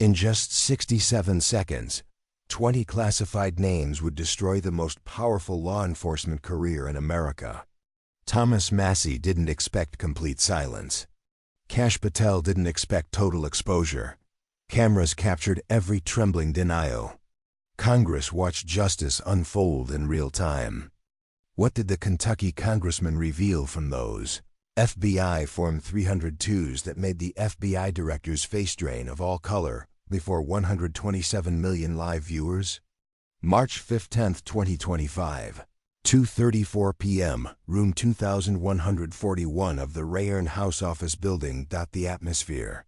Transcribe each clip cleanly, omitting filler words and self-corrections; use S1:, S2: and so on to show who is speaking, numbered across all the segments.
S1: In just 67 seconds, 20 classified names would destroy the most powerful law enforcement career in America. Thomas Massie didn't expect complete silence. Kash Patel didn't expect total exposure. Cameras captured every trembling denial. Congress watched justice unfold in real time. What did the Kentucky congressman reveal from those FBI Form 302s that made the FBI director's face drain of all color before 127 million live viewers? March 15, 2025, 2:34 p.m., room 2141 of the Rayern House Office Building. The atmosphere,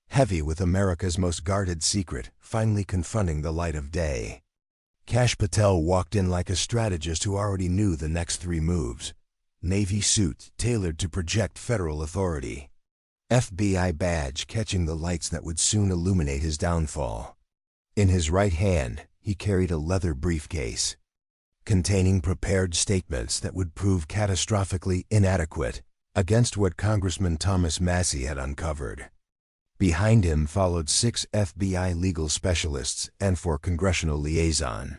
S1: heavy with America's most guarded secret, finally confronting the light of day. Kash Patel walked in like a strategist who already knew the next three moves. Navy suit tailored to project federal authority. FBI badge catching the lights that would soon illuminate his downfall. In his right hand, he carried a leather briefcase containing prepared statements that would prove catastrophically inadequate against what Congressman Thomas Massie had uncovered. Behind him followed 6 FBI legal specialists and 4 congressional liaisons.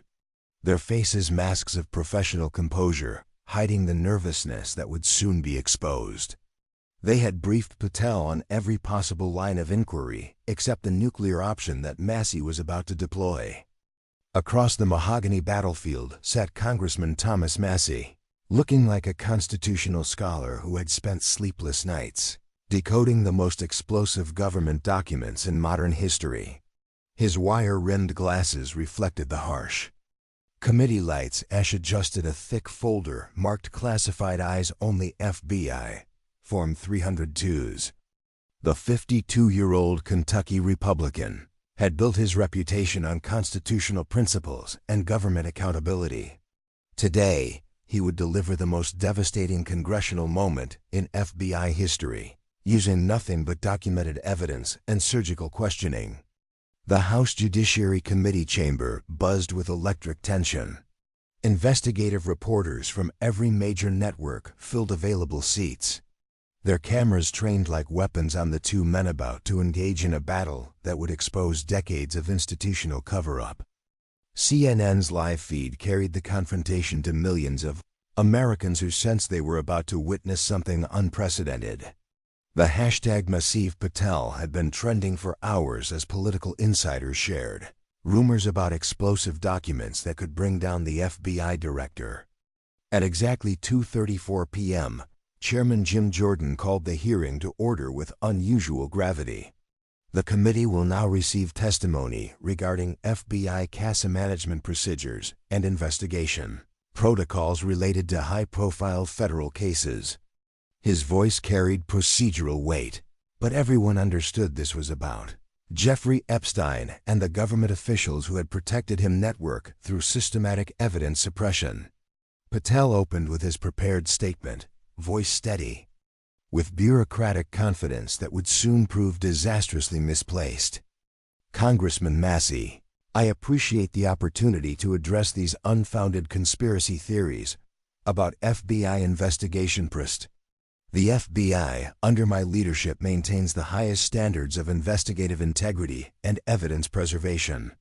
S1: Their faces masks of professional composure, hiding the nervousness that would soon be exposed. They had briefed Patel on every possible line of inquiry except the nuclear option that Massie was about to deploy. Across the mahogany battlefield sat Congressman Thomas Massie, looking like a constitutional scholar who had spent sleepless nights decoding the most explosive government documents in modern history. His wire-rimmed glasses reflected the harsh committee lights as adjusted a thick folder marked Classified Eyes Only FBI, Form 302s. The 52-year-old Kentucky Republican had built his reputation on constitutional principles and government accountability. Today, he would deliver the most devastating congressional moment in FBI history, using nothing but documented evidence and surgical questioning. The House Judiciary Committee chamber buzzed with electric tension. Investigative reporters from every major network filled available seats, their cameras trained like weapons on the two men about to engage in a battle that would expose decades of institutional cover-up. CNN's live feed carried the confrontation to millions of Americans who sensed they were about to witness something unprecedented. The hashtag Massive Patel had been trending for hours as political insiders shared rumors about explosive documents that could bring down the FBI director. At exactly 2:34 p.m., Chairman Jim Jordan called the hearing to order with unusual gravity. The committee will now receive testimony regarding FBI CASA management procedures and investigation protocols related to high-profile federal cases. His voice carried procedural weight, but everyone understood this was about Jeffrey Epstein and the government officials who had protected him network through systematic evidence suppression. Patel opened with his prepared statement, voice steady, with bureaucratic confidence that would soon prove disastrously misplaced. Congressman Massie, I appreciate the opportunity to address these unfounded conspiracy theories about FBI investigation procedures. The FBI, under my leadership, maintains the highest standards of investigative integrity and evidence preservation.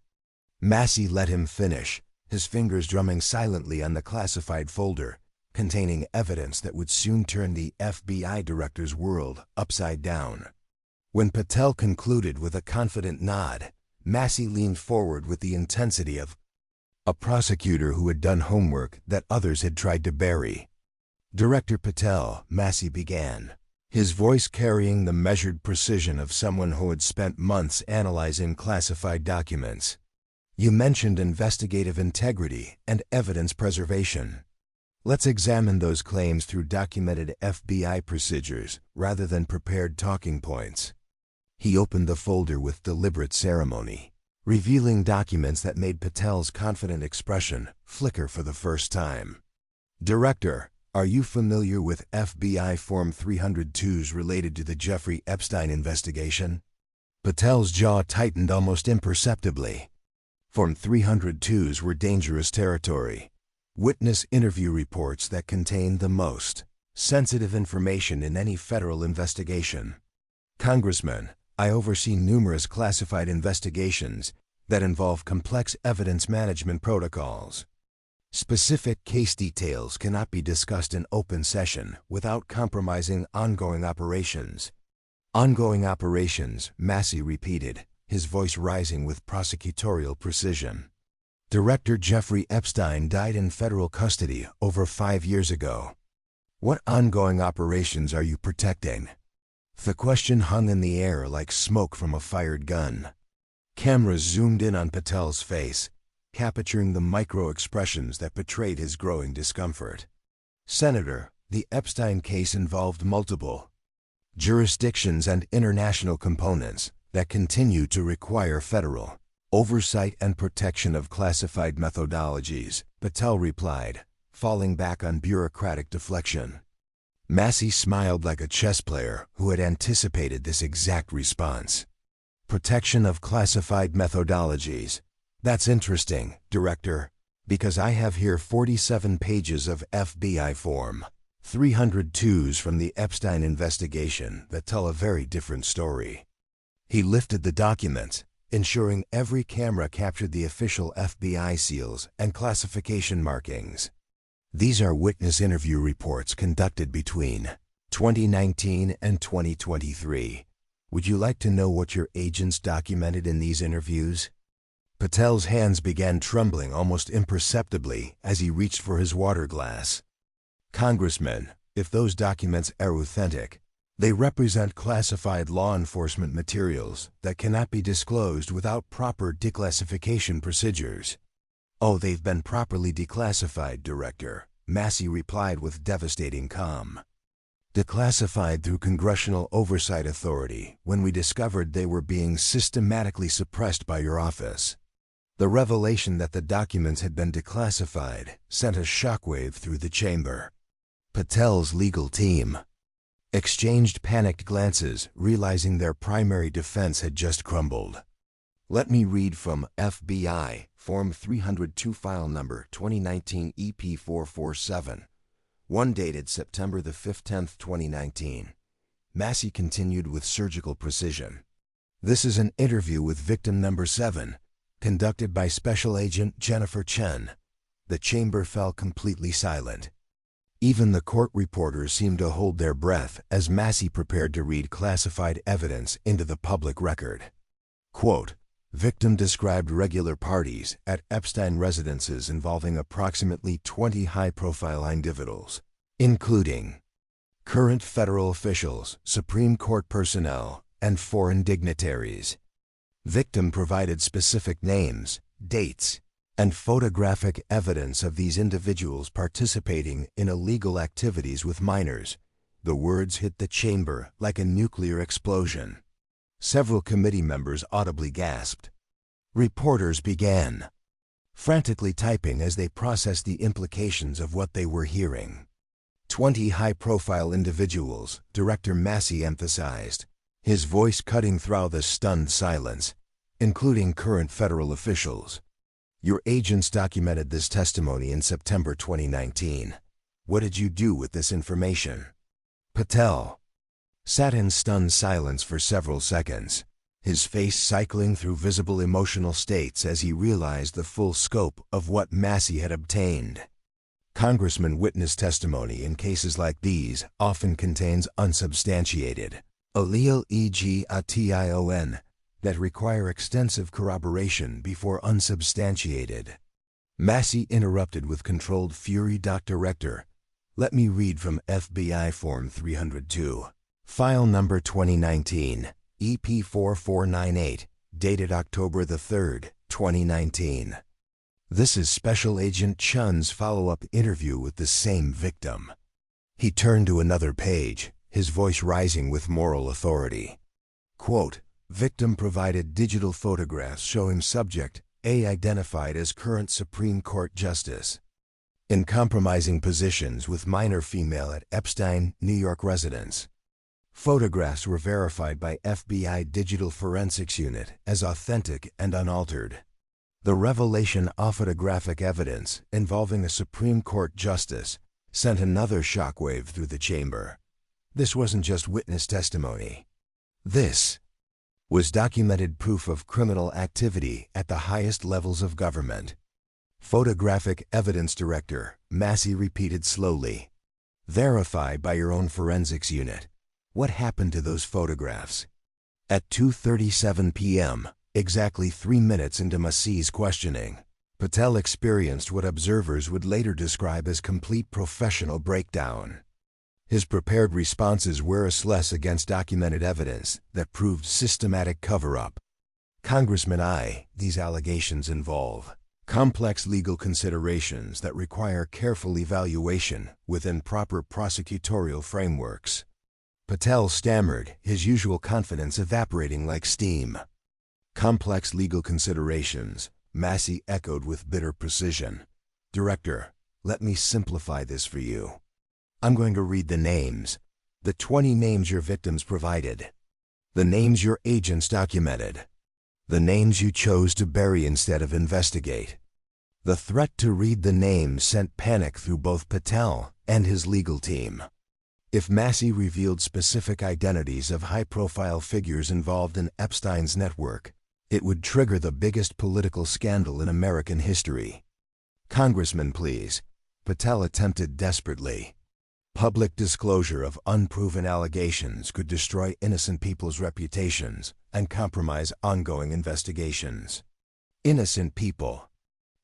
S1: Massie let him finish, his fingers drumming silently on the classified folder containing evidence that would soon turn the FBI director's world upside down. When Patel concluded with a confident nod, Massie leaned forward with the intensity of a prosecutor who had done homework that others had tried to bury. Director Patel, Massie began, his voice carrying the measured precision of someone who had spent months analyzing classified documents. You mentioned investigative integrity and evidence preservation. Let's examine those claims through documented FBI procedures rather than prepared talking points. He opened the folder with deliberate ceremony, revealing documents that made Patel's confident expression flicker for the first time. Director, are you familiar with FBI Form 302s related to the Jeffrey Epstein investigation? Patel's jaw tightened almost imperceptibly. Form 302s were dangerous territory. Witness interview reports that contained the most sensitive information in any federal investigation. Congressman, I oversee numerous classified investigations that involve complex evidence management protocols. Specific case details cannot be discussed in open session without compromising ongoing operations. Ongoing operations, Massie repeated, his voice rising with prosecutorial precision. Director Jeffrey Epstein died in federal custody over 5 years ago. What ongoing operations are you protecting? The question hung in the air like smoke from a fired gun. Cameras zoomed in on Patel's face, capturing the micro-expressions that betrayed his growing discomfort. Senator, the Epstein case involved multiple jurisdictions and international components that continue to require federal oversight and protection of classified methodologies, Patel replied, falling back on bureaucratic deflection. Massie smiled like a chess player who had anticipated this exact response. Protection of classified methodologies. That's interesting, Director, because I have here 47 pages of FBI Form 302s from the Epstein investigation that tell a very different story. He lifted the documents, ensuring every camera captured the official FBI seals and classification markings. These are witness interview reports conducted between 2019 and 2023. Would you like to know what your agents documented in these interviews? Patel's hands began trembling almost imperceptibly as he reached for his water glass. Congressman, if those documents are authentic, they represent classified law enforcement materials that cannot be disclosed without proper declassification procedures. Oh, they've been properly declassified, Director, Massie replied with devastating calm. Declassified through congressional oversight authority when we discovered they were being systematically suppressed by your office. The revelation that the documents had been declassified sent a shockwave through the chamber. Patel's legal team exchanged panicked glances, realizing their primary defense had just crumbled. Let me read from FBI Form 302 File Number 2019 EP447. One dated September the 5th, 10th, 2019. Massie continued with surgical precision. This is an interview with victim number 7, conducted by Special Agent Jennifer Chen. The chamber fell completely silent. Even the court reporters seemed to hold their breath as Massie prepared to read classified evidence into the public record. Quote, victim described regular parties at Epstein residences involving approximately 20 high-profile individuals, including current federal officials, Supreme Court personnel, and foreign dignitaries. Victim provided specific names, dates, and photographic evidence of these individuals participating in illegal activities with minors. The words hit the chamber like a nuclear explosion. Several committee members audibly gasped. Reporters began frantically typing as they processed the implications of what they were hearing. 20 high-profile individuals, Director Massie emphasized, his voice cutting through the stunned silence, including current federal officials. Your agents documented this testimony in September 2019. What did you do with this information? Patel sat in stunned silence for several seconds, his face cycling through visible emotional states as he realized the full scope of what Massie had obtained. Congressman witness testimony in cases like these often contains unsubstantiated allele, e.g. ation, that require extensive corroboration before unsubstantiated. Massie interrupted with controlled fury. Director, let me read from FBI Form 302. File number 2019, EP4498, dated October the 3rd, 2019. This is Special Agent Chen's follow-up interview with the same victim. He turned to another page, his voice rising with moral authority. Quote, victim provided digital photographs showing subject A identified as current Supreme Court Justice in compromising positions with minor female at Epstein, New York residence. Photographs were verified by FBI Digital Forensics Unit as authentic and unaltered. The revelation of photographic evidence involving a Supreme Court justice sent another shockwave through the chamber. This wasn't just witness testimony. This was documented proof of criminal activity at the highest levels of government. Photographic Evidence Director Massie repeated slowly. Verify by your own forensics unit. What happened to those photographs? At 2:37 p.m., exactly 3 minutes into Massie's questioning, Patel experienced what observers would later describe as complete professional breakdown. His prepared responses were less against documented evidence that proved systematic cover-up. Congressman, these allegations involve complex legal considerations that require careful evaluation within proper prosecutorial frameworks. Patel stammered, his usual confidence evaporating like steam. Complex legal considerations, Massie echoed with bitter precision. Director, let me simplify this for you. I'm going to read the names. The 20 names your victims provided. The names your agents documented. The names you chose to bury instead of investigate. The threat to read the names sent panic through both Patel and his legal team. If Massie revealed specific identities of high-profile figures involved in Epstein's network, it would trigger the biggest political scandal in American history. Congressman, please, Patel attempted desperately. Public disclosure of unproven allegations could destroy innocent people's reputations and compromise ongoing investigations. Innocent people.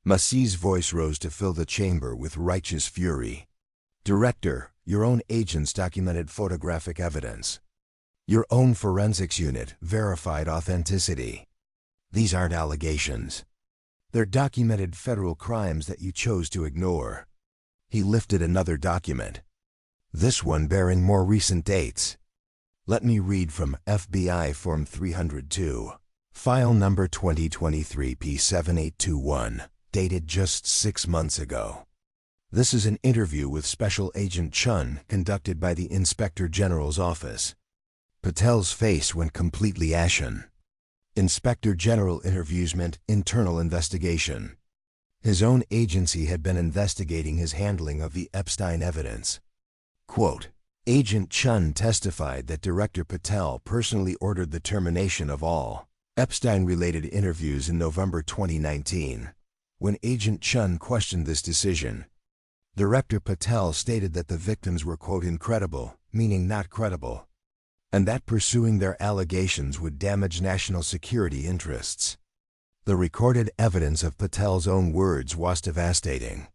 S1: Massie's voice rose to fill the chamber with righteous fury. Director, your own agents documented photographic evidence. Your own forensics unit verified authenticity. These aren't allegations. They're documented federal crimes that you chose to ignore. He lifted another document. This one bearing more recent dates. Let me read from FBI Form 302, file number 2023 P7821, dated just 6 months ago. This is an interview with Special Agent Chun conducted by the Inspector General's office. Patel's face went completely ashen. Inspector General interviews meant internal investigation. His own agency had been investigating his handling of the Epstein evidence. Quote, Agent Chun testified that Director Patel personally ordered the termination of all Epstein-related interviews in November 2019. When Agent Chun questioned this decision, Director Patel stated that the victims were, quote, incredible, meaning not credible, and that pursuing their allegations would damage national security interests. The recorded evidence of Patel's own words was devastating.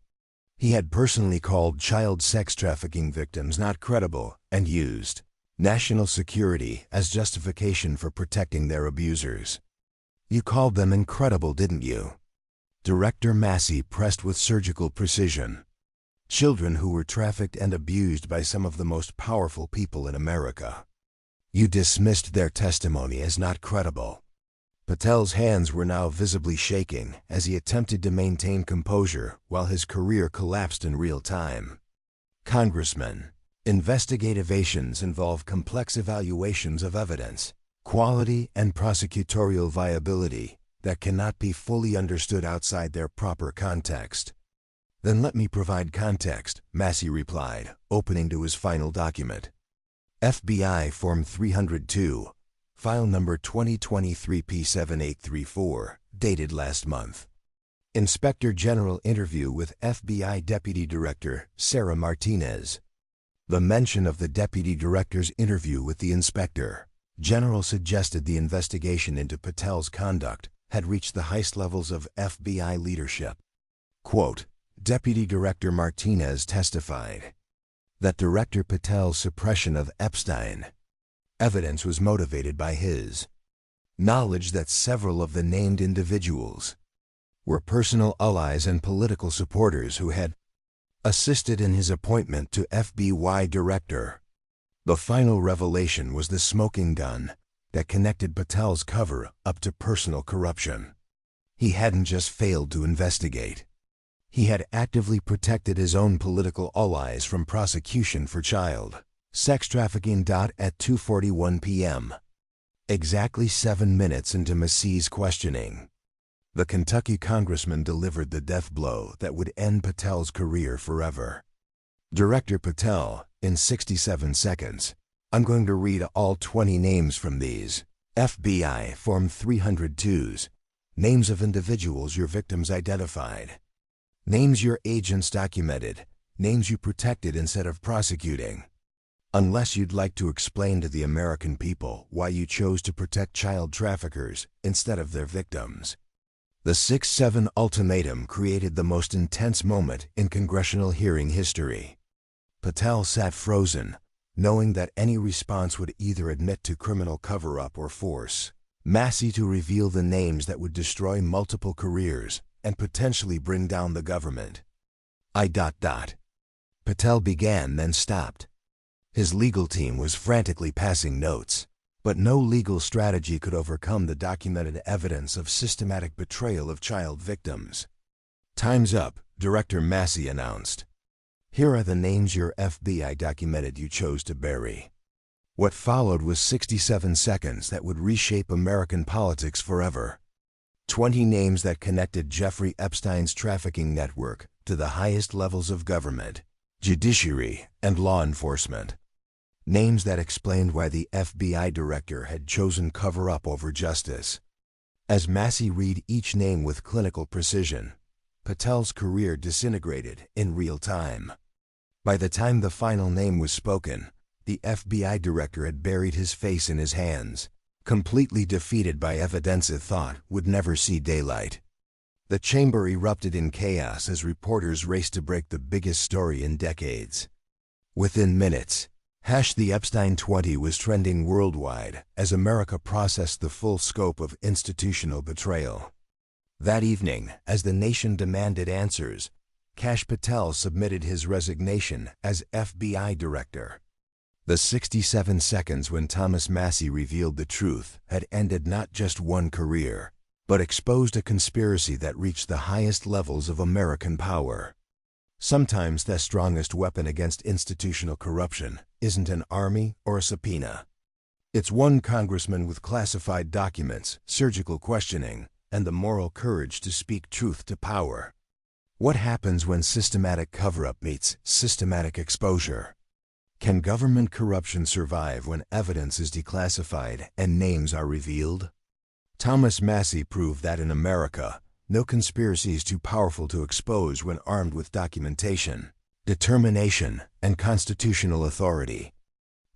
S1: He had personally called child sex trafficking victims not credible and used national security as justification for protecting their abusers. You called them incredible, didn't you? Director Massie pressed with surgical precision. Children who were trafficked and abused by some of the most powerful people in America. You dismissed their testimony as not credible. Patel's hands were now visibly shaking as he attempted to maintain composure while his career collapsed in real time. Congressman, investigativations involve complex evaluations of evidence, quality, and prosecutorial viability that cannot be fully understood outside their proper context. Then let me provide context, Massie replied, opening to his final document. FBI Form 302, file number 2023 P7834, dated last month. Inspector General interview with FBI Deputy Director Sarah Martinez. The mention of the Deputy Director's interview with the Inspector General suggested the investigation into Patel's conduct had reached the highest levels of FBI leadership. Quote, Deputy Director Martinez testified that Director Patel's suppression of Epstein evidence was motivated by his knowledge that several of the named individuals were personal allies and political supporters who had assisted in his appointment to FBI Director. The final revelation was the smoking gun that connected Patel's cover-up to personal corruption. He hadn't just failed to investigate. He had actively protected his own political allies from prosecution for child sex trafficking. At 2:41 p.m., exactly 7 minutes into Massie's questioning, the Kentucky congressman delivered the death blow that would end Patel's career forever. Director Patel, in 67 seconds, I'm going to read all 20 names from these FBI Form 302s. Names of individuals your victims identified. Names your agents documented. Names you protected instead of prosecuting. Unless you'd like to explain to the American people why you chose to protect child traffickers instead of their victims. The 6-7 ultimatum created the most intense moment in congressional hearing history. Patel sat frozen, knowing that any response would either admit to criminal cover-up or force Massie to reveal the names that would destroy multiple careers and potentially bring down the government. Patel began, then stopped. His legal team was frantically passing notes, but no legal strategy could overcome the documented evidence of systematic betrayal of child victims. "Time's up," Director Massie announced. "Here are the names your FBI documented you chose to bury." What followed was 67 seconds that would reshape American politics forever. 20 names that connected Jeffrey Epstein's trafficking network to the highest levels of government, judiciary, and law enforcement. Names that explained why the FBI director had chosen cover-up over justice. As Massie read each name with clinical precision, Patel's career disintegrated in real time. By the time the final name was spoken, the FBI director had buried his face in his hands, completely defeated by evidence he thought would never see daylight. The chamber erupted in chaos as reporters raced to break the biggest story in decades. Within minutes, the Epstein 20 was trending worldwide as America processed the full scope of institutional betrayal. That evening, as the nation demanded answers, Kash Patel submitted his resignation as FBI director. The 67 seconds when Thomas Massie revealed the truth had ended not just one career, but exposed a conspiracy that reached the highest levels of American power. Sometimes the strongest weapon against institutional corruption isn't an army or a subpoena. It's one congressman with classified documents, surgical questioning, and the moral courage to speak truth to power. What happens when systematic cover-up meets systematic exposure? Can government corruption survive when evidence is declassified and names are revealed? Thomas Massie proved that in America, no conspiracy is too powerful to expose when armed with documentation, determination, and constitutional authority.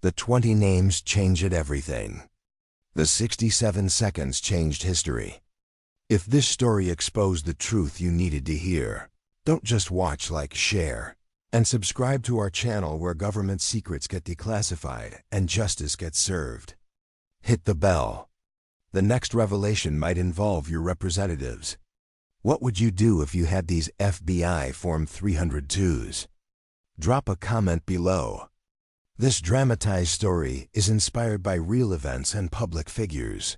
S1: The 20 names changed everything. The 67 seconds changed history. If this story exposed the truth you needed to hear, don't just watch, like, share, and subscribe to our channel where government secrets get declassified and justice gets served. Hit the bell. The next revelation might involve your representatives. What would you do if you had these FBI Form 302s? Drop a comment below. This dramatized story is inspired by real events and public figures.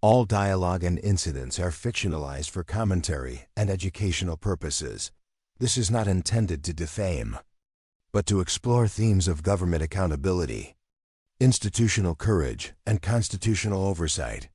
S1: All dialogue and incidents are fictionalized for commentary and educational purposes. This is not intended to defame, but to explore themes of government accountability, institutional courage, and constitutional oversight.